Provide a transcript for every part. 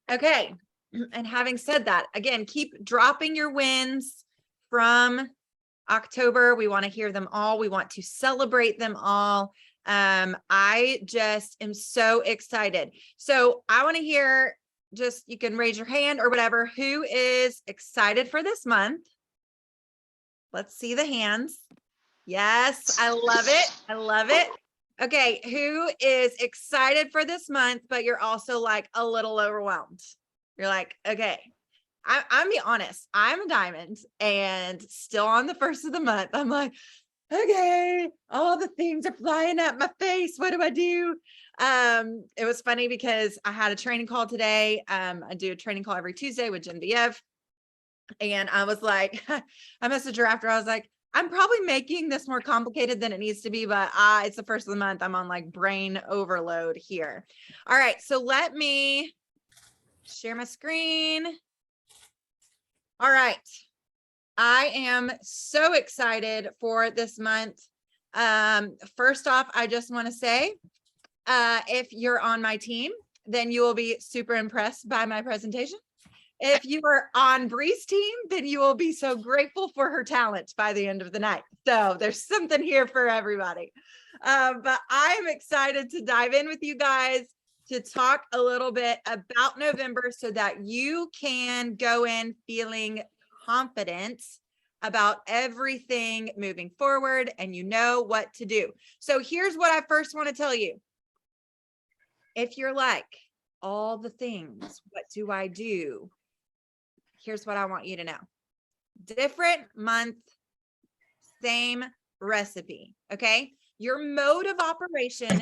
Okay. And having said that, again, keep dropping your wins from October. We want to hear them all. We want to celebrate them all. I just am so excited. So I want to hear, just, you can raise your hand or whatever, who is excited for this month. Let's see the hands. Yes, I love it. I love it. Okay, who is excited for this month, but you're also like a little overwhelmed? You're like, okay, I'm be honest, I'm a diamond and still on the first of the month. I'm like, okay, all the things are flying at my face. What do I do? It was funny because I had a training call today. I do a training call every Tuesday with Genevieve. And I was like, I messaged her after. I was like, I'm probably making this more complicated than it needs to be, but it's the first of the month. I'm on like brain overload here. All right, so let me share my screen. All right, I am so excited for this month. First off, I just want to say, if you're on my team, then you will be super impressed by my presentation. If you are on Bree's team, then you will be so grateful for her talent by the end of the night. So there's something here for everybody. But I'm excited to dive in with you guys to talk a little bit about November so that you can go in feeling confident about everything moving forward and you know what to do. So here's what I first want to tell you. If you're like, all the things, what do I do? Here's what I want you to know. Different month, same recipe, okay? Your mode of operation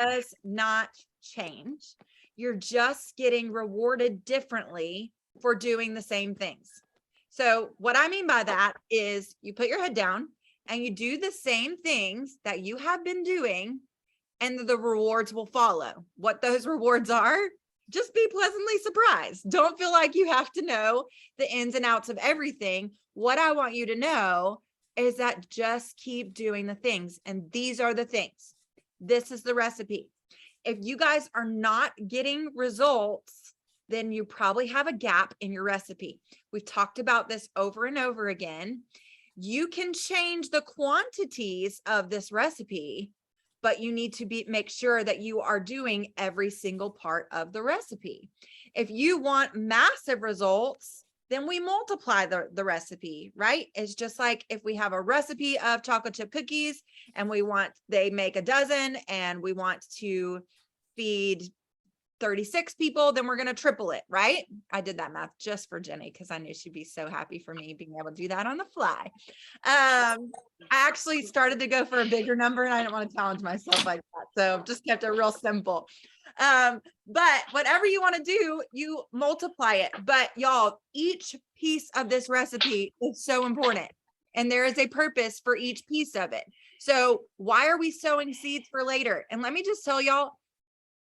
does not change. You're just getting rewarded differently for doing the same things. So what I mean by that is you put your head down and you do the same things that you have been doing and the rewards will follow. What those rewards are, just be pleasantly surprised. Don't feel like you have to know the ins and outs of everything. What I want you to know is that just keep doing the things. And these are the things. This is the recipe. If you guys are not getting results, then you probably have a gap in your recipe. We've talked about this over and over again. You can change the quantities of this recipe, but you need to make sure that you are doing every single part of the recipe. If you want massive results, then we multiply the recipe, right? It's just like if we have a recipe of chocolate chip cookies and they make a dozen and we want to feed 36 people, then we're going to triple it, right? I did that math just for Jenny because I knew she'd be so happy for me being able to do that on the fly. I actually started to go for a bigger number and I didn't want to challenge myself like that. So just kept it real simple. But whatever you want to do, you multiply it. But y'all, each piece of this recipe is so important. And there is a purpose for each piece of it. So why are we sowing seeds for later? And let me just tell y'all,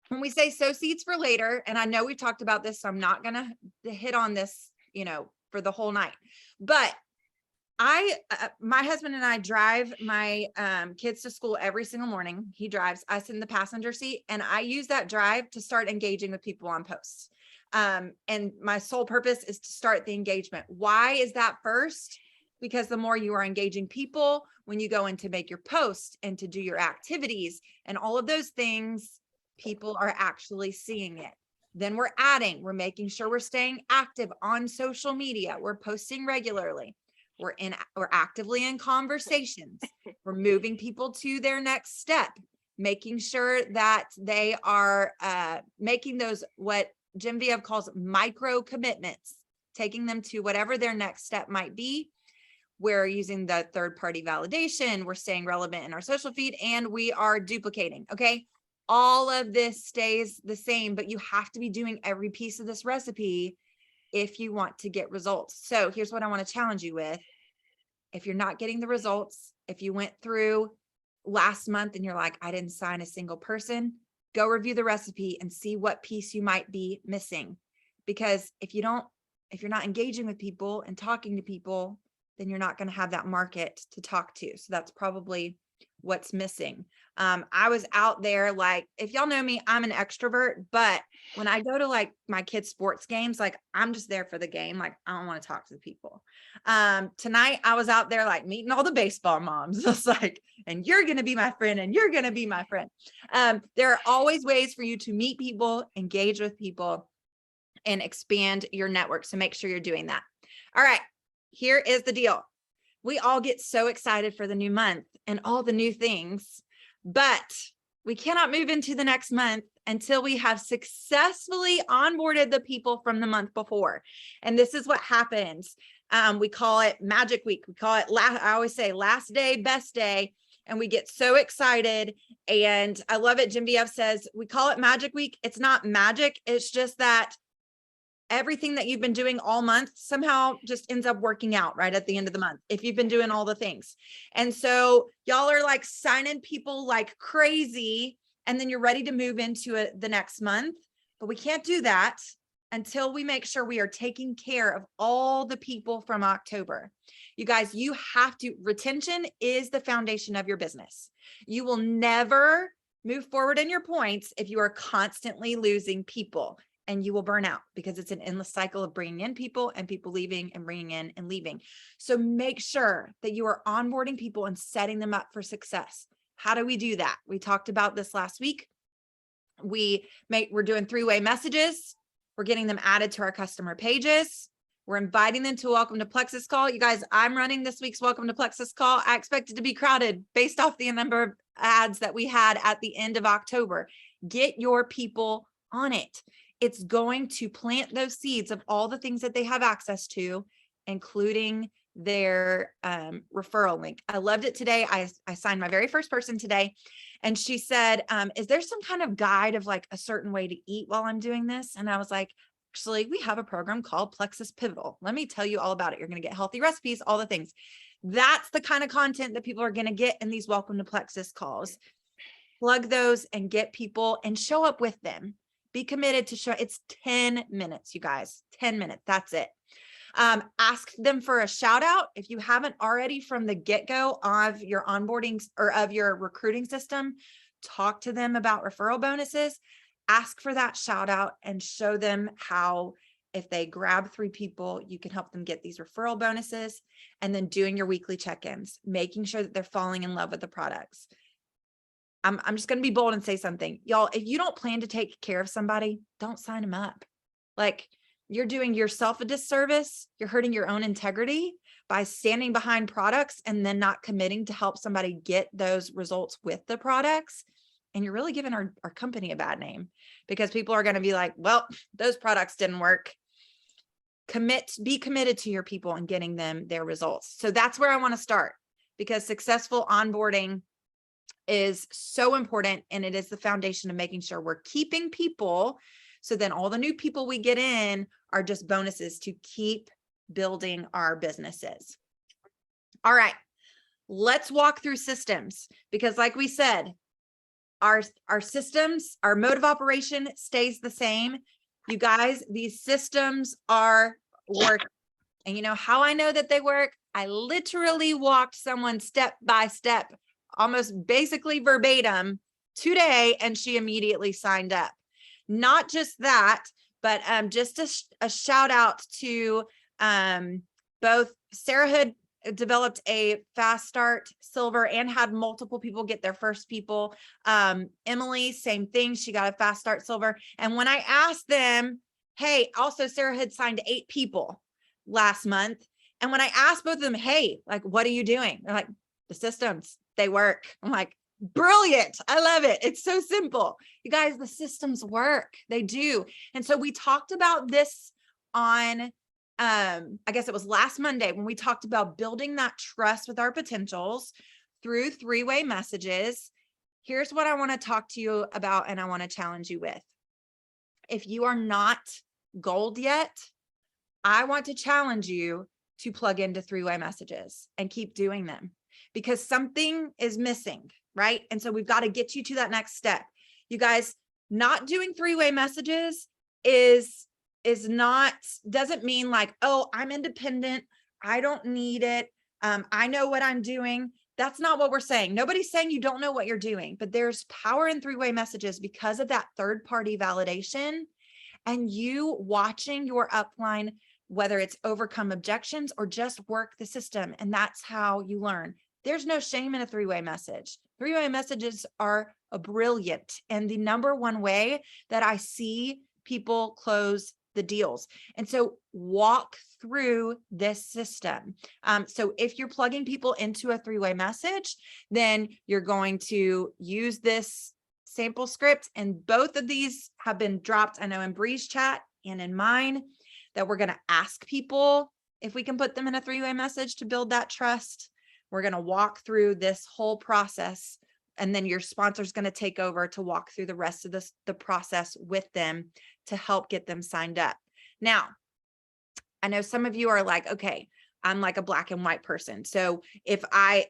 when we say sow seeds for later, and I know we've talked about this, so I'm not going to hit on this, for the whole night, but my husband and I drive my kids to school every single morning. He drives, I sit in the passenger seat, and I use that drive to start engaging with people on posts. And my sole purpose is to start the engagement. Why is that first? Because the more you are engaging people, when you go in to make your posts and to do your activities and all of those things, people are actually seeing it. Then we're making sure we're staying active on social media. We're posting regularly. We're actively in conversations. We're moving people to their next step, making sure that they are making those, what Genevieve calls micro commitments, taking them to whatever their next step might be. We're using the third-party validation. We're staying relevant in our social feed, and we are duplicating. Okay. All of this stays the same, but you have to be doing every piece of this recipe if you want to get results. So here's what I want to challenge you with. If you're not getting the results, if you went through last month and you're like, I didn't sign a single person, go review the recipe and see what piece you might be missing. Because if you're not engaging with people and talking to people, then you're not going to have that market to talk to. So that's probably what's missing. I was out there, like, if y'all know me, I'm an extrovert, but when I go to like my kids' sports games, like I'm just there for the game. Like I don't want to talk to the people. Tonight I was out there like meeting all the baseball moms. It's like, and you're going to be my friend and you're going to be my friend. There are always ways for you to meet people, engage with people, and expand your network. So make sure you're doing that. All right, here is the deal. We all get so excited for the new month and all the new things, but we cannot move into the next month until we have successfully onboarded the people from the month before. And this is what happens. We call it Magic Week. We call it, I always say last day, best day. And we get so excited. And I love it. Jim VF says, we call it Magic Week. It's not magic. It's just that everything that you've been doing all month somehow just ends up working out right at the end of the month, if you've been doing all the things. And so y'all are like signing people like crazy, and then you're ready to move into the next month. But we can't do that until we make sure we are taking care of all the people from October. You guys, you have to, retention is the foundation of your business. You will never move forward in your points if you are constantly losing people. And you will burn out, because it's an endless cycle of bringing in people and people leaving and bringing in and leaving. So make sure that you are onboarding people and setting them up for success. How do we do that? We talked about this last week. We're doing 3-way messages. We're getting them added to our customer pages. We're inviting them to a Welcome to Plexus call. You guys, I'm running this week's Welcome to Plexus call. I expect it to be crowded based off the number of ads that we had at the end of October. Get your people on it. It's going to plant those seeds of all the things that they have access to, including their referral link. I loved it today. I signed my very first person today, and she said, is there some kind of guide of like a certain way to eat while I'm doing this? And I was like, actually, we have a program called Plexus Pivotal. Let me tell you all about it. You're going to get healthy recipes, all the things. That's the kind of content that people are going to get in these Welcome to Plexus calls. Plug those and get people and show up with them. Be committed to show. It's 10 minutes, you guys, 10 minutes. That's it. Ask them for a shout out. If you haven't already from the get-go of your onboarding or of your recruiting system, talk to them about referral bonuses, ask for that shout out, and show them how, if they grab 3 people, you can help them get these referral bonuses. And then doing your weekly check-ins, making sure that they're falling in love with the products. I'm just going to be bold and say something. Y'all, if you don't plan to take care of somebody, don't sign them up. Like, you're doing yourself a disservice. You're hurting your own integrity by standing behind products and then not committing to help somebody get those results with the products. And you're really giving our company a bad name, because people are going to be like, well, those products didn't work. Be committed to your people and getting them their results. So that's where I want to start, because successful onboarding is so important, and it is the foundation of making sure we're keeping people. So then all the new people we get in are just bonuses to keep building our businesses. All right, let's walk through systems, because like we said, our systems, our mode of operation stays the same. You guys, these systems are working. And you know how I know that they work? I literally walked someone step by step, almost basically verbatim today, and she immediately signed up. Not just that, but just a shout out to both Sarah had developed a Fast Start Silver and had multiple people get their first people. Emily, same thing. She got a Fast Start Silver. And when I asked them, hey, also Sarah had signed 8 people last month. And when I asked both of them, hey, like, what are you doing? They're like, the systems, they work. I'm like, brilliant. I love it. It's so simple. You guys, the systems work. They do. And so we talked about this on, I guess it was last Monday, when we talked about building that trust with our potentials through 3-way messages. Here's what I want to talk to you about, and I want to challenge you with. If you are not gold yet, I want to challenge you to plug into 3-way messages and keep doing them, because something is missing, right? And so we've got to get you to that next step. You guys, not doing 3-way messages doesn't mean like, oh, I'm independent, I don't need it, I know what I'm doing. That's not what we're saying. Nobody's saying you don't know what you're doing, but there's power in three-way messages because of that third-party validation and you watching your upline, whether it's overcome objections or just work the system. And that's how you learn. There's no shame in a three-way message. Three-way messages are brilliant and the number one way that I see people close the deals. And so walk through this system. So if you're plugging people into a three-way message, then you're going to use this sample script, and both of these have been dropped, I know, in Bree's chat and in mine, that we're going to ask people if we can put them in a three-way message to build that trust. We're going to walk through this whole process, and then your sponsor is going to take over to walk through the rest of the process with them to help get them signed up. Now, I know some of you are like, okay, I'm like a black and white person. So if I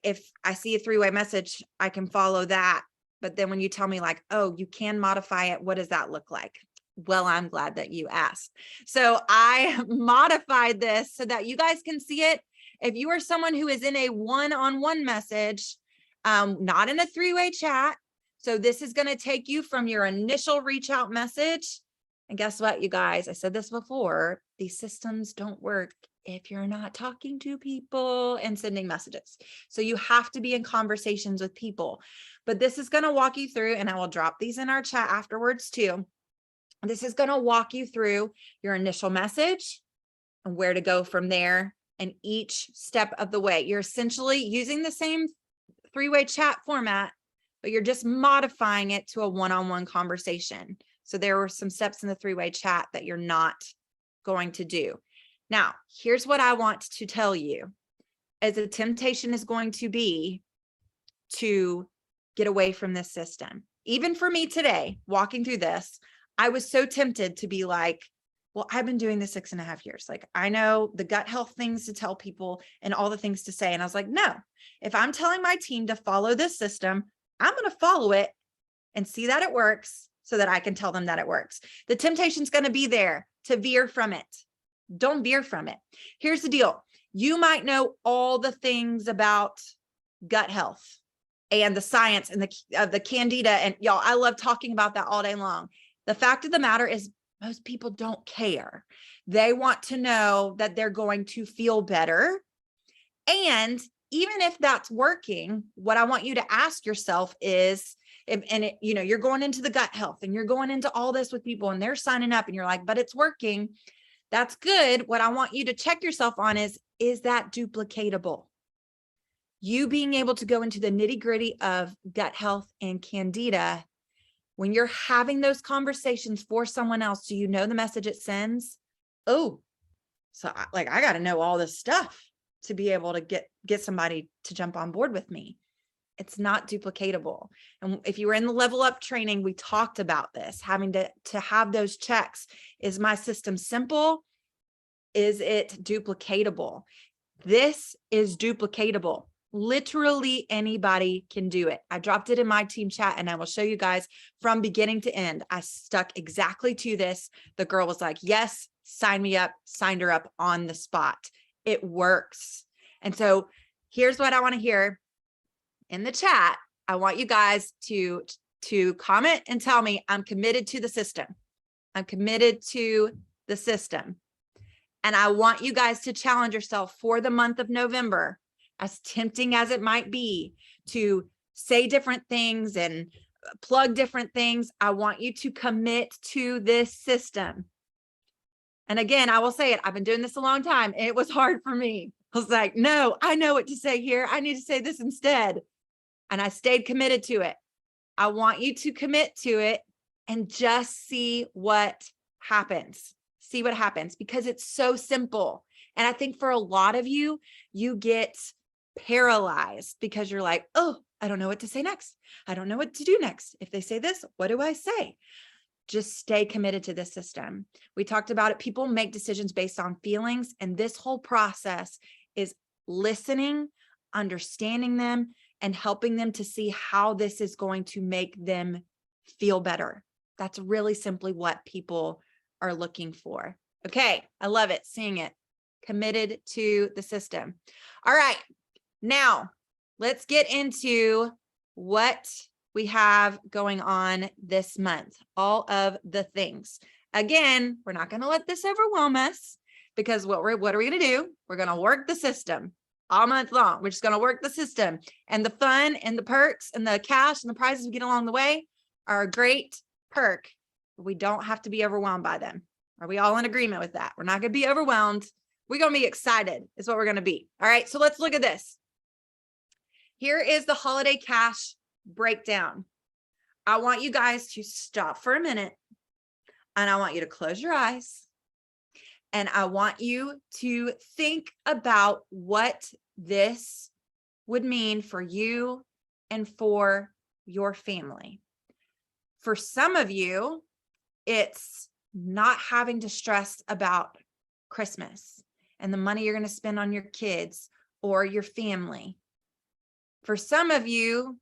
see a three-way message, I can follow that. But then when you tell me like, oh, you can modify it, what does that look like? Well, I'm glad that you asked. So I modified this so that you guys can see it. If you are someone who is in a one-on-one message, not in a three-way chat. So this is going to take you from your initial reach out message. And guess what, you guys? I said this before, these systems don't work if you're not talking to people and sending messages. So you have to be in conversations with people. But this is going to walk you through, and I will drop these in our chat afterwards too. This is going to walk you through your initial message and where to go from there, and each step of the way. You're essentially using the same three-way chat format, but you're just modifying it to a one-on-one conversation. So there were some steps in the three-way chat that you're not going to do. Now, here's what I want to tell you, as a temptation is going to be to get away from this system. Even for me today, walking through this, I was so tempted to be like, well, I've been doing this 6.5 years. Like, I know the gut health things to tell people and all the things to say. And I was like, no, if I'm telling my team to follow this system, I'm going to follow it and see that it works so that I can tell them that it works. The temptation's going to be there to veer from it. Don't veer from it. Here's the deal. You might know all the things about gut health and the science and the candida. And y'all, I love talking about that all day long. The fact of the matter is most people don't care. They want to know that they're going to feel better. And even if that's working, what I want you to ask yourself is, you're going into the gut health and you're going into all this with people and they're signing up and you're like, but it's working. That's good. What I want you to check yourself on is that duplicatable? You being able to go into the nitty-gritty of gut health and candida, when you're having those conversations for someone else, do you know the message it sends? Oh, so I got to know all this stuff to be able to get somebody to jump on board with me. It's not duplicatable. And if you were in the level up training, we talked about this, having to have those checks. Is my system simple? Is it duplicatable? This is duplicatable. Literally anybody can do it. I dropped it in my team chat and I will show you guys from beginning to end. I stuck exactly to this. The girl was like, yes, sign me up, signed her up on the spot. It works. And so here's what I want to hear in the chat. I want you guys to comment and tell me, I'm committed to the system. I'm committed to the system. And I want you guys to challenge yourself for the month of November, as tempting as it might be to say different things and plug different things. I want you to commit to this system. And again, I will say it, I've been doing this a long time. And it was hard for me. I was like, no, I know what to say here. I need to say this instead. And I stayed committed to it. I want you to commit to it and just see what happens. See what happens, because it's so simple. And I think for a lot of you, you get paralyzed because you're like, oh, I don't know what to say next. I don't know what to do next. If they say this, what do I say? Just stay committed to this system. We talked about it. People make decisions based on feelings. And this whole process is listening, understanding them, and helping them to see how this is going to make them feel better. That's really simply what people are looking for. Okay, I love it, seeing it. Committed to the system. All right, now let's get into what we have going on this month, all of the things. Again, we're not going to let this overwhelm us, because what are we going to do? We're going to work the system all month long. We're just going to work the system, and the fun and the perks and the cash and the prizes we get along the way are a great perk. We don't have to be overwhelmed by them. Are we all in agreement with that? We're not going to be overwhelmed. We're going to be excited is what we're going to be. All right. So let's look at this. Here is the holiday cash breakdown. I want you guys to stop for a minute, and I want you to close your eyes, and I want you to think about what this would mean for you and for your family. For some of you, it's not having to stress about Christmas and the money you're going to spend on your kids or your family. For some of you,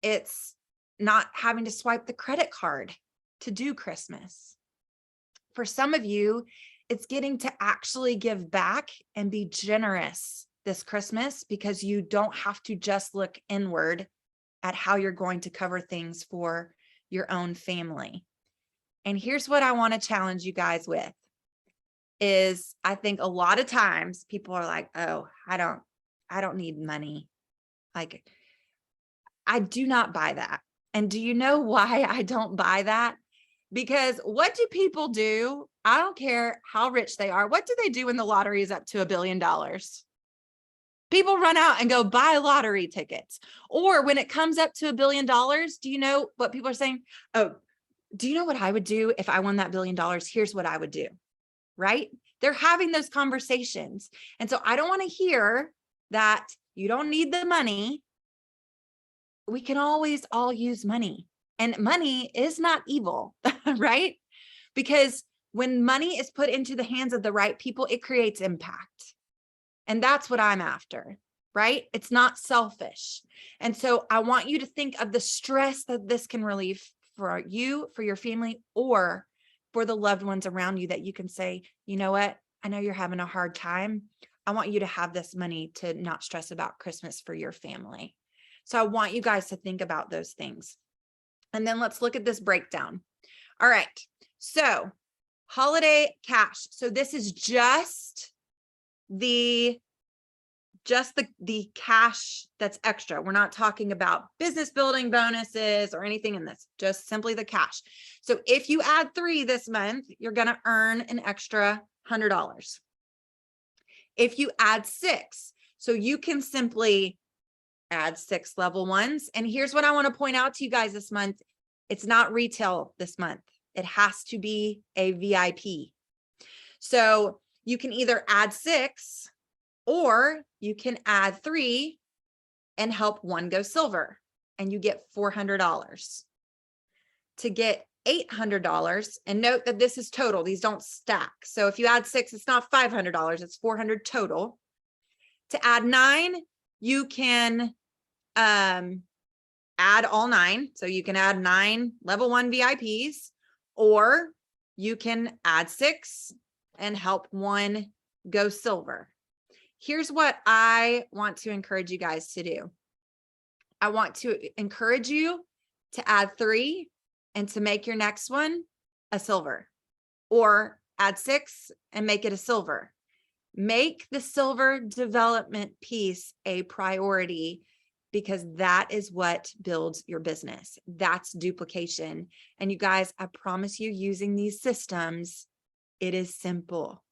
it's not having to swipe the credit card to do Christmas. For some of you, it's getting to actually give back and be generous this Christmas, because you don't have to just look inward at how you're going to cover things for your own family. And here's what I want to challenge you guys with is, I think a lot of times people are like, oh, I don't need money. Like, I do not buy that. And do you know why I don't buy that? Because what do people do? I don't care how rich they are. What do they do when the lottery is up to $1 billion? People run out and go buy lottery tickets. Or when it comes up to $1 billion, do you know what people are saying? Oh, do you know what I would do if I won that $1 billion? Here's what I would do, right? They're having those conversations. And so I don't want to hear that you don't need the money. We can always all use money, and money is not evil, right? Because when money is put into the hands of the right people, it creates impact. And that's what I'm after, right? It's not selfish. And so I want you to think of the stress that this can relieve for you, for your family, or for the loved ones around you, that you can say, you know what? I know you're having a hard time. I want you to have this money to not stress about Christmas for your family. So I want you guys to think about those things. And then let's look at this breakdown. All right. So holiday cash. So this is just the cash that's extra. We're not talking about business building bonuses or anything in this, just simply the cash. So if you add 3 this month, you're going to earn an extra $100. If you add 6, so you can simply add 6 level 1s. And here's what I want to point out to you guys this month. It's not retail this month. It has to be a VIP. So you can either add 6, or you can add 3 and help 1 go silver, and you get $400. To get $800, and note that this is total. These don't stack. So if you add 6, it's not $500. It's $400 total. To add 9, you can add all 9. So you can add 9 level 1 VIPs, or you can add 6 and help 1 go silver. Here's what I want to encourage you guys to do. I want to encourage you to add 3 and to make your next one a silver, or add 6 and make it a silver. Make the silver development piece a priority, because that is what builds your business. That's duplication. And you guys, I promise you, using these systems, it is simple.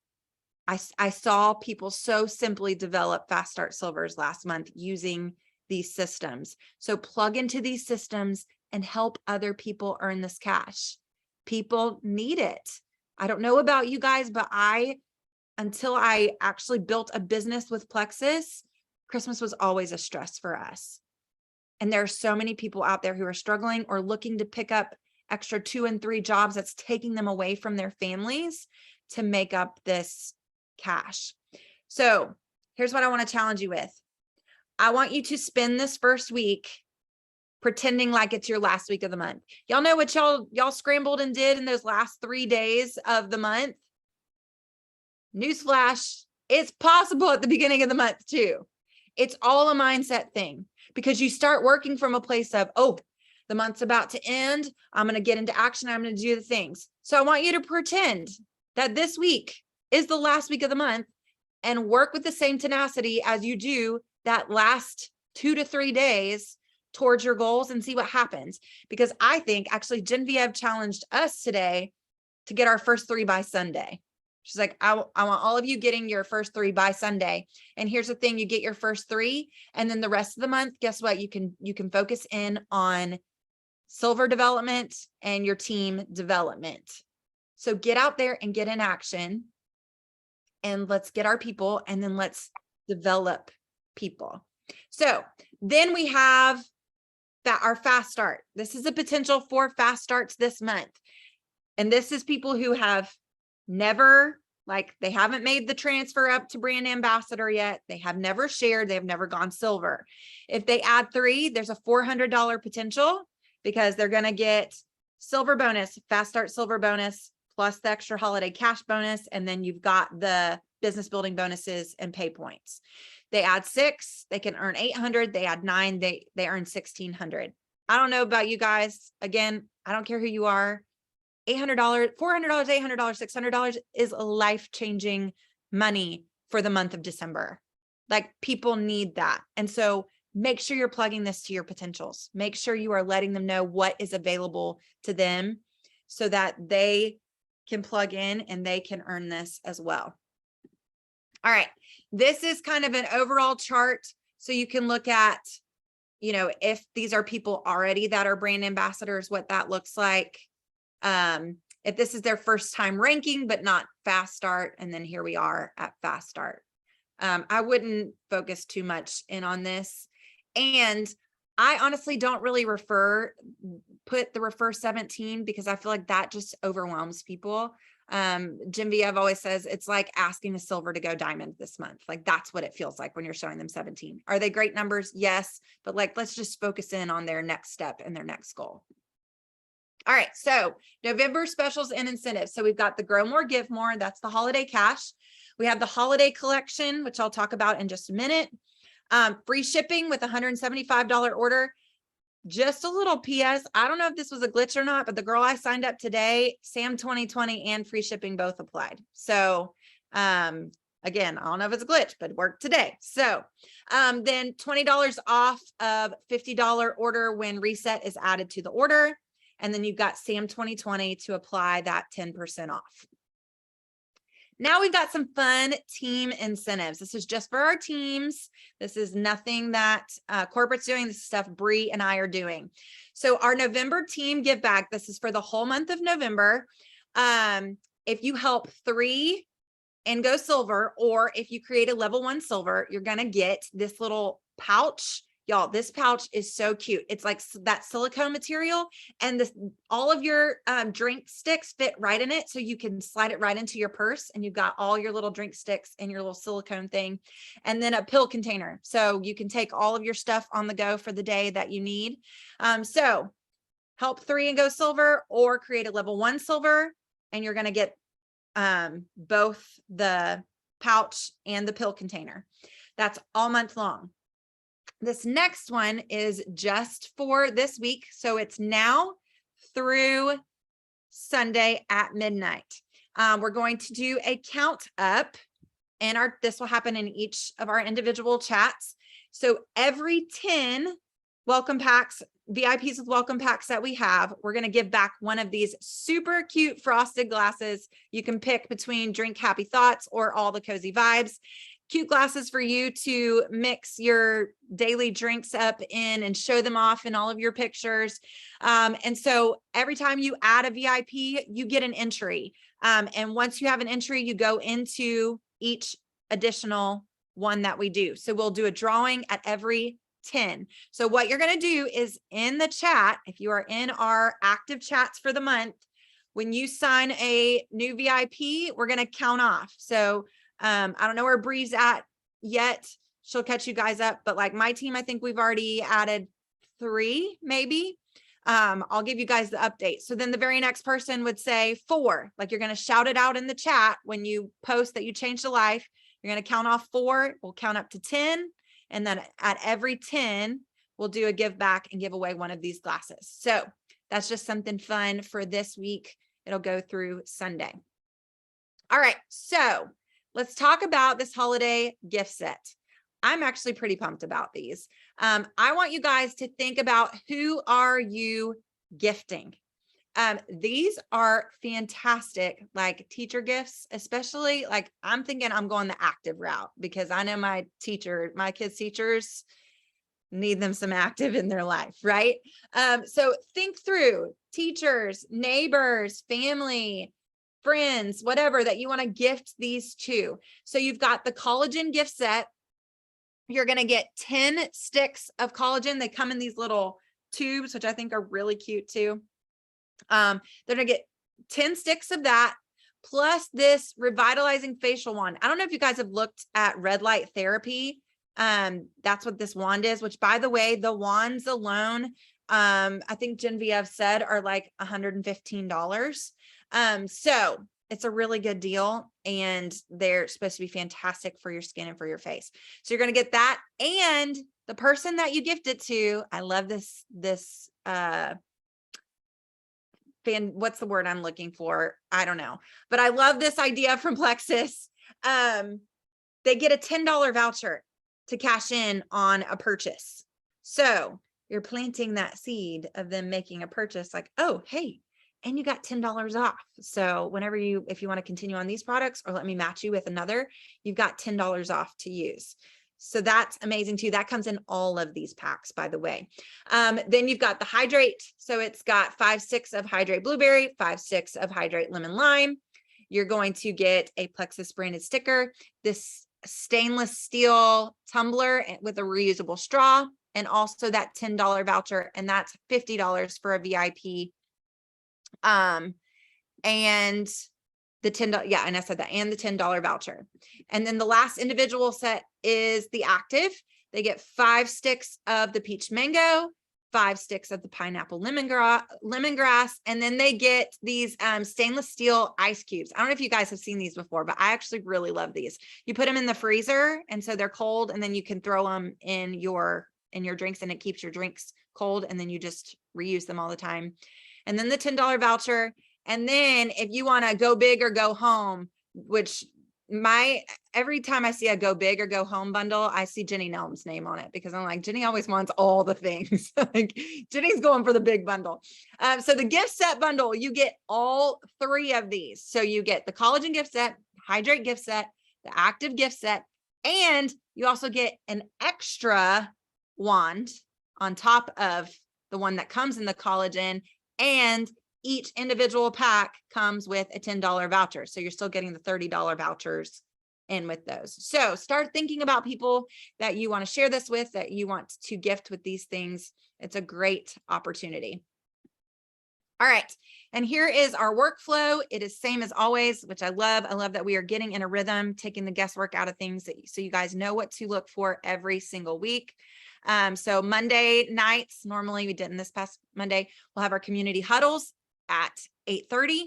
I saw people so simply develop Fast Start Silvers last month using these systems. So plug into these systems and help other people earn this cash. People need it. I don't know about you guys, but until I actually built a business with Plexus, Christmas was always a stress for us. And there are so many people out there who are struggling or looking to pick up extra 2 and 3 jobs that's taking them away from their families to make up this cash. So here's what I want to challenge you with. I want you to spend this first week pretending like it's your last week of the month. Y'all know what y'all scrambled and did in those last 3 days of the month? Newsflash, it's possible at the beginning of the month too. It's all a mindset thing. because you start working from a place of, oh, the month's about to end. I'm going to get into action. I'm going to do the things. So I want you to pretend that this week is the last week of the month and work with the same tenacity as you do that last 2 to 3 days towards your goals and see what happens. Because I think actually Genevieve challenged us today to get our first 3 by Sunday. She's like, I want all of you getting your first 3 by Sunday. And here's the thing, you get your first 3, and then the rest of the month, guess what? You can focus in on silver development and your team development. So get out there and get in action, and let's get our people, and then let's develop people. So then we have that our fast start. This is a potential for fast starts this month. And this is people who have never, like, they haven't made the transfer up to brand ambassador yet. They have never shared. They have never gone silver. If they add 3, there's a $400 potential, because they're going to get silver bonus, fast start silver bonus, plus the extra holiday cash bonus. And then you've got the business building bonuses and pay points. They add 6, they can earn 800. They add 9, they earn 1,600. I don't know about you guys. Again, I don't care who you are. $800, $400, $800, $600 is life-changing money for the month of December. Like, people need that. And so make sure you're plugging this to your potentials. Make sure you are letting them know what is available to them so that they can plug in and they can earn this as well. All right. This is kind of an overall chart. So you can look at, you know, if these are people already that are brand ambassadors, what that looks like. If this is their first time ranking, but not fast start. And then here we are at fast start. I wouldn't focus too much in on this. And I honestly don't really put the refer 17, because I feel like that just overwhelms people. Genevieve always says it's like asking a silver to go diamond this month. Like, that's what it feels like when you're showing them 17. Are they great numbers? Yes. But like, let's just focus in on their next step and their next goal. All right. So November specials and incentives. So we've got the Grow More, Give More. That's the holiday cash. We have the holiday collection, which I'll talk about in just a minute. Free shipping with $175 order. Just a little PS. I don't know if this was a glitch or not, but the girl I signed up today, Sam 2020 and free shipping both applied. So, again, I don't know if it's a glitch, but it worked today. So, then $20 off of $50 order when reset is added to the order. And then you've got Sam 2020 to apply that 10% off. Now we've got some fun team incentives. This is just for our teams. This is nothing that corporate's doing. This is stuff Bree and I are doing. So our November team give back, this is for the whole month of November. If you help 3 and go silver, or if you create a level 1 silver, you're going to get this little pouch. Y'all, this pouch is so cute. It's like that silicone material, and all of your drink sticks fit right in it. So you can slide it right into your purse, and you've got all your little drink sticks in your little silicone thing, and then a pill container. So you can take all of your stuff on the go for the day that you need. So help 3 and go silver, or create a level 1 silver, and you're going to get both the pouch and the pill container. That's all month long. This next one is just for this week. So it's now through Sunday at midnight. We're going to do a count up, and this will happen in each of our individual chats. So every 10 welcome packs, VIPs with welcome packs that we have, we're going to give back one of these super cute frosted glasses. You can pick between Drink Happy Thoughts or All the Cozy Vibes. Cute glasses for you to mix your daily drinks up in and show them off in all of your pictures. And so every time you add a VIP, you get an entry. And once you have an entry, you go into each additional one that we do. So we'll do a drawing at every 10. So what you're going to do is in the chat, if you are in our active chats for the month, when you sign a new VIP, we're going to count off. So I don't know where Bree's at yet. She'll catch you guys up, but like my team, I think we've already added 3, maybe. I'll give you guys the update. So then the very next person would say 4, like you're going to shout it out in the chat when you post that you changed a life. You're going to count off 4. We'll count up to 10. And then at every 10, we'll do a give back and give away one of these glasses. So that's just something fun for this week. It'll go through Sunday. All right, so let's talk about this holiday gift set. I'm actually pretty pumped about these. I want you guys to think about, who are you gifting? These are fantastic, like teacher gifts, especially like I'm thinking I'm going the active route, because I know my kids' teachers need them some active in their life, right? So think through teachers, neighbors, family, friends, whatever that you want to gift these to. So you've got the collagen gift set. You're going to get 10 sticks of collagen. They come in these little tubes, which I think are really cute too. They're going to get 10 sticks of that, plus this revitalizing facial wand. I don't know if you guys have looked at red light therapy. That's what this wand is, which, by the way, the wands alone, I think Genevieve said, are like $115. So it's a really good deal, and they're supposed to be fantastic for your skin and for your face. So you're going to get that. And the person that you gift it to, I love this, what's the word I'm looking for? I don't know, but I love this idea from Plexus. They get a $10 voucher to cash in on a purchase. So you're planting that seed of them making a purchase, like, oh, hey, and you got $10 off. So whenever if you want to continue on these products, or let me match you with another, you've got $10 off to use. So that's amazing too. That comes in all of these packs, by the way. Then you've got the Hydrate. So it's got 5 sticks of Hydrate Blueberry, 5 sticks of Hydrate Lemon Lime. You're going to get a Plexus branded sticker, this stainless steel tumbler with a reusable straw, and also that $10 voucher. And that's $50 for a VIP. And the $10, yeah, and I said that, and the $10 voucher. And then the last individual set is the active. They get 5 sticks of the peach mango, 5 sticks of the pineapple lemongrass, and then they get these stainless steel ice cubes. I don't know if you guys have seen these before, but I actually really love these. You put them in the freezer, and so they're cold, and then you can throw them in your drinks, and it keeps your drinks cold, and then you just reuse them all the time. And then the $10 voucher. And then if you want to go big or go home, which every time I see a go big or go home bundle, I see Jenny Nelm's name on it, because I'm like, Jenny always wants all the things. Like, Jenny's going for the big bundle. So the gift set bundle, you get all 3 of these. So you get the collagen gift set, Hydrate gift set, the active gift set, and you also get an extra wand on top of the one that comes in the collagen, and each individual pack comes with a $10 voucher. So you're still getting the $30 vouchers in with those. So start thinking about people that you want to share this with, that you want to gift with these things. It's a great opportunity. All right. And here is our workflow. It is same as always, which I love. I love that we are getting in a rhythm, taking the guesswork out of things, so you guys know what to look for every single week. So Monday nights, normally we didn't this past Monday, we'll have our community huddles at 8:30,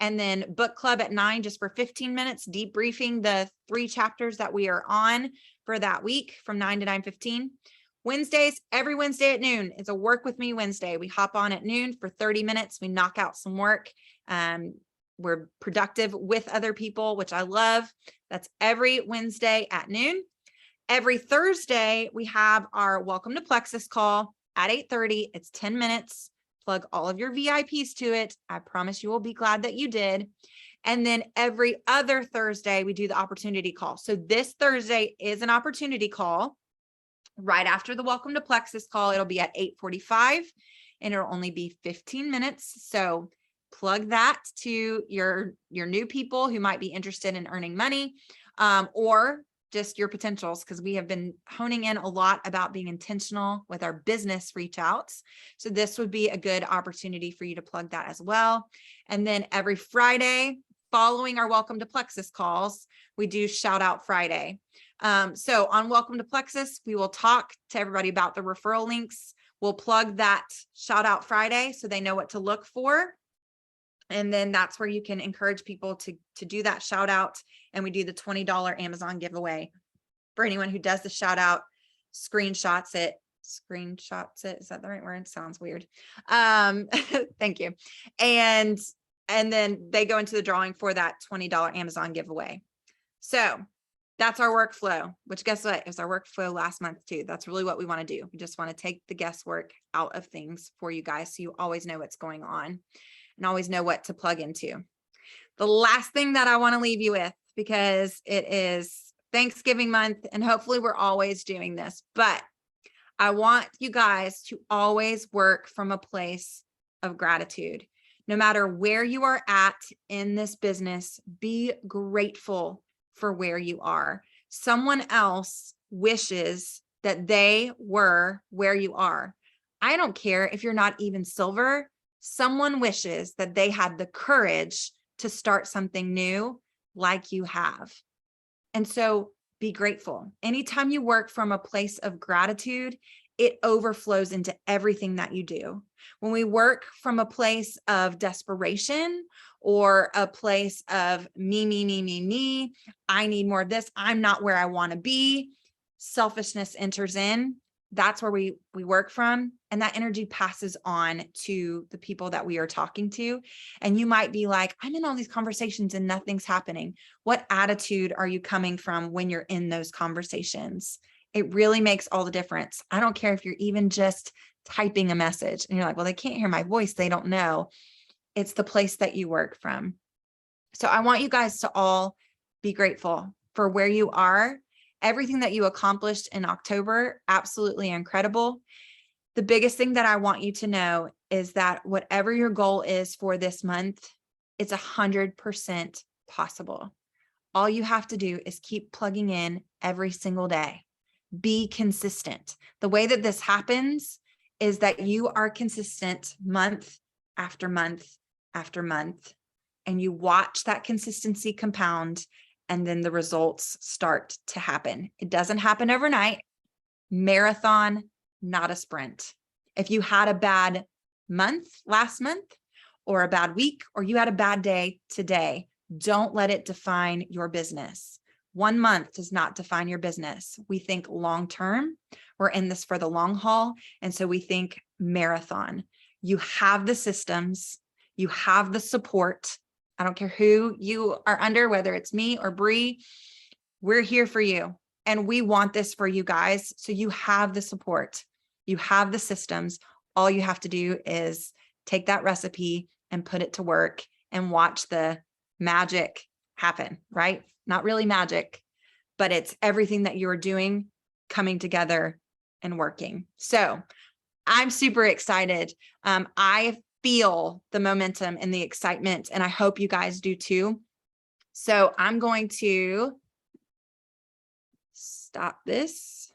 and then book club at 9, just for 15 minutes, debriefing the 3 chapters that we are on for that week from 9 to 9:15. Wednesdays, every Wednesday at noon, it's a work with me Wednesday. We hop on at noon for 30 minutes. We knock out some work. We're productive with other people, which I love. That's every Wednesday at noon. Every Thursday, we have our Welcome to Plexus call at 8:30. It's 10 minutes. Plug all of your VIPs to it. I promise you will be glad that you did. And then every other Thursday, we do the opportunity call. So this Thursday is an opportunity call right after the Welcome to Plexus call. It'll be at 8:45, and it'll only be 15 minutes. So plug that to your new people who might be interested in earning money, or just your potentials, because we have been honing in a lot about being intentional with our business reach outs. So this would be a good opportunity for you to plug that as well. And then every Friday, following our Welcome to Plexus calls, we do Shout Out Friday. So on Welcome to Plexus, we will talk to everybody about the referral links. We'll plug that Shout Out Friday so they know what to look for. And then that's where you can encourage people to do that shout out. And we do the $20 Amazon giveaway for anyone who does the shout out, screenshots it, screenshots it. Is that the right word? Sounds weird. Thank you. And then they go into the drawing for that $20 Amazon giveaway. So that's our workflow, which guess what? It was our workflow last month too. That's really what we want to do. We just want to take the guesswork out of things for you guys, so you always know what's going on and always know what to plug into. The last thing that I want to leave you with, because it is Thanksgiving month and hopefully we're always doing this, but I want you guys to always work from a place of gratitude. No matter where you are at in this business, be grateful for where you are. Someone else wishes that they were where you are. I don't care if you're not even silver. Someone wishes that they had the courage to start something new like you have. And so be grateful. Anytime you work from a place of gratitude, it overflows into everything that you do. When we work from a place of desperation or a place of me, I need more of this, I'm not where I want to be, selfishness enters in. That's where we work from. And that energy passes on to the people that we are talking to. And you might be like, I'm in all these conversations and nothing's happening. What attitude are you coming from when you're in those conversations? It really makes all the difference. I don't care if you're even just typing a message and you're like, well, they can't hear my voice. They don't know. It's the place that you work from. So I want you guys to all be grateful for where you are. Everything that you accomplished in October, absolutely incredible. The biggest thing that I want you to know is that whatever your goal is for this month, it's 100% possible. All you have to do is keep plugging in every single day. Be consistent. The way that this happens is that you are consistent month after month after month, and you watch that consistency compound, and then the results start to happen. It doesn't happen overnight. Marathon, not a sprint. If you had a bad month last month, or a bad week, or you had a bad day today, don't let it define your business. 1 month does not define your business. We think long-term. We're in this for the long haul. And so we think marathon. You have the systems, you have the support. I don't care who you are under, whether it's me or Bree, we're here for you. And we want this for you guys. So you have the support, you have the systems. All you have to do is take that recipe and put it to work and watch the magic happen, right? Not really magic, but it's everything that you're doing coming together and working. So I'm super excited. I feel the momentum and the excitement, and I hope you guys do too. So I'm going to stop this